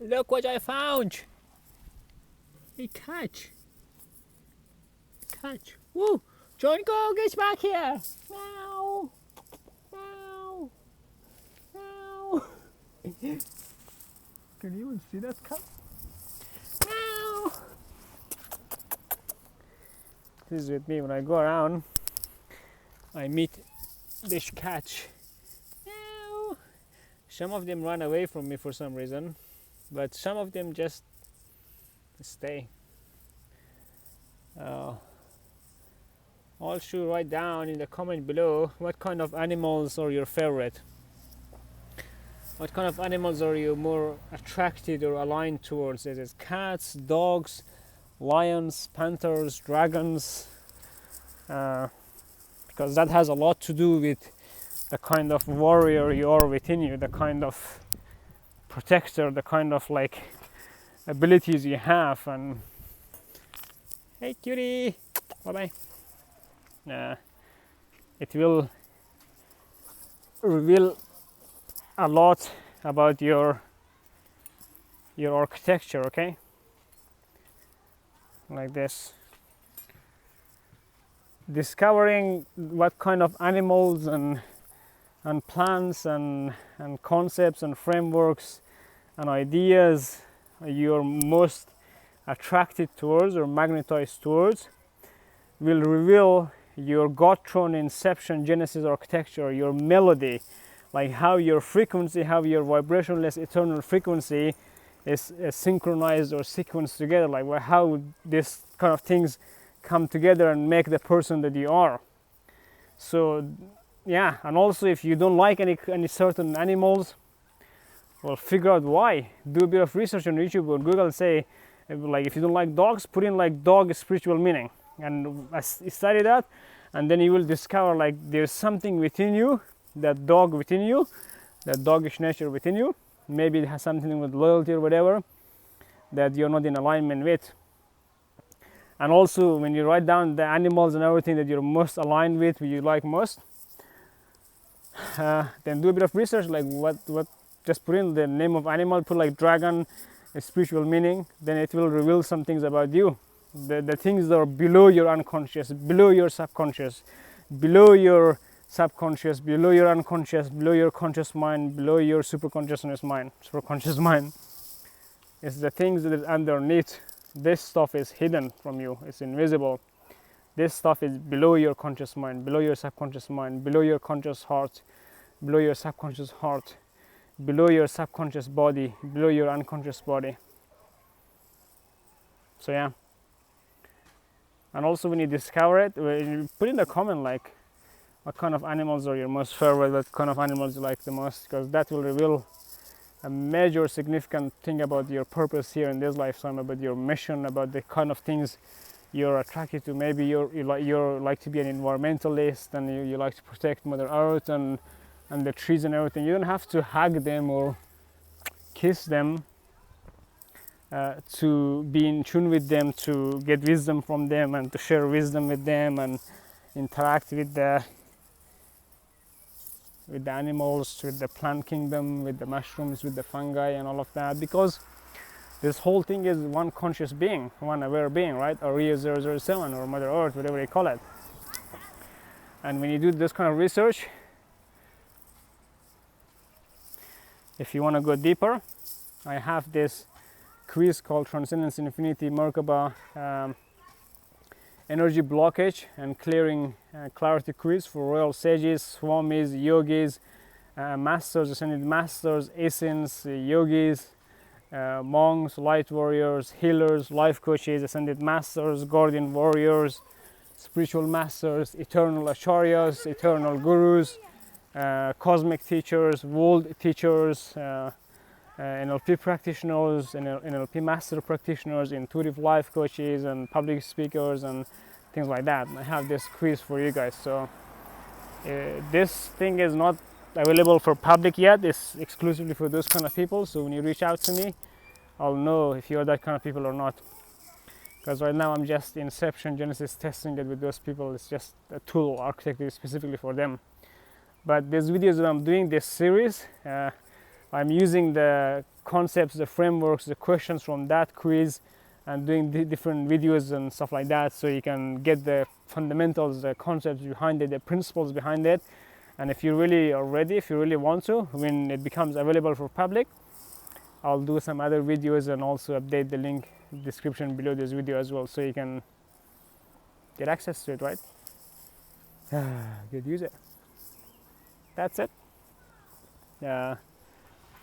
Look what I found. A catch. Catch. Woo! John, go, get back here. Meow. Meow. Meow. Can you even see that cat? Meow. This is with me when I go around. I meet this catch. Meow. Some of them run away from me for some reason, but some of them just stay. Also write down in the comment below what kind of animals are your favorite. What kind of animals are you more attracted or aligned towards? Is it cats, dogs, lions, panthers, dragons? Because that has a lot to do with the kind of warrior you are within you, the kind of protector, the kind of like abilities you have. And hey cutie, bye bye. It will reveal a lot about your architecture, okay? Like this. Discovering what kind of animals and plants and concepts and frameworks and ideas you're most attracted towards or magnetized towards will reveal your God-throne inception Genesis architecture, your melody, like how your frequency, how your vibrationless eternal frequency is synchronized or sequenced together, like how this kind of things come together and make the person that you are. So yeah, and also if you don't like any certain animals, well, figure out why. Do a bit of research on YouTube or Google and say, like, if you don't like dogs, put in like dog spiritual meaning, and study that, and then you will discover like there's something within you, that dog within you, that doggish nature within you. Maybe it has something with loyalty or whatever that you're not in alignment with. And also when you write down the animals and everything that you're most aligned with, you like most, then do a bit of research, like what just put in the name of animal, put like dragon, a spiritual meaning, then it will reveal some things about you. The things that are below your unconscious, below your subconscious, below your subconscious, below your unconscious, below your conscious mind, below your superconscious mind. It's the things that is underneath. This stuff is hidden from you, it's invisible. This stuff is below your conscious mind, below your subconscious mind, below your conscious heart, below your subconscious heart, below your subconscious body, below your unconscious body. So yeah. And also when you discover it, you put in the comment like what kind of animals are your most favorite, what kind of animals you like the most, because that will reveal a major significant thing about your purpose here in this lifetime, about your mission, about the kind of things you're attracted to. Maybe you like to be an environmentalist and you like to protect Mother Earth and the trees and everything. You don't have to hug them or kiss them to be in tune with them, to get wisdom from them and to share wisdom with them and interact with the animals, with the plant kingdom, with the mushrooms, with the fungi and all of that, because this whole thing is one conscious being, one aware being, right? Or Rio 007 or Mother Earth, whatever you call it. And when you do this kind of research, if you want to go deeper, I have this quiz called Transcendental Infinity Merkabah Energy Blockage and Clearing Clarity Quiz for Royal Sages, Swamis, Yogis, Masters, Ascended Masters, Ascents, Yogis, monks, light warriors, healers, life coaches, Ascended Masters, Guardian Warriors, Spiritual Masters, Eternal Acharyas, Eternal Gurus, Cosmic Teachers, World Teachers, NLP practitioners, NLP Master Practitioners, Intuitive Life Coaches, and public speakers and things like that. I have this quiz for you guys. So this thing is not available for public yet. It's exclusively for those kind of people. So when you reach out to me, I'll know if you're that kind of people or not. Because right now I'm just Inception Genesis testing it with those people. It's just a tool architected specifically for them. But these videos that I'm doing, this series, I'm using the concepts, the frameworks, the questions from that quiz, and doing different videos and stuff like that, so you can get the fundamentals, the concepts behind it, the principles behind it. And if you really are ready, if you really want to, when it becomes available for public, I'll do some other videos and also update the link description below this video as well, so you can get access to it, right? Good, use it. That's it.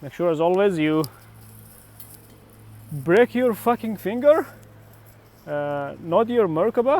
Make sure, as always, you break your fucking finger, not your Merkabah,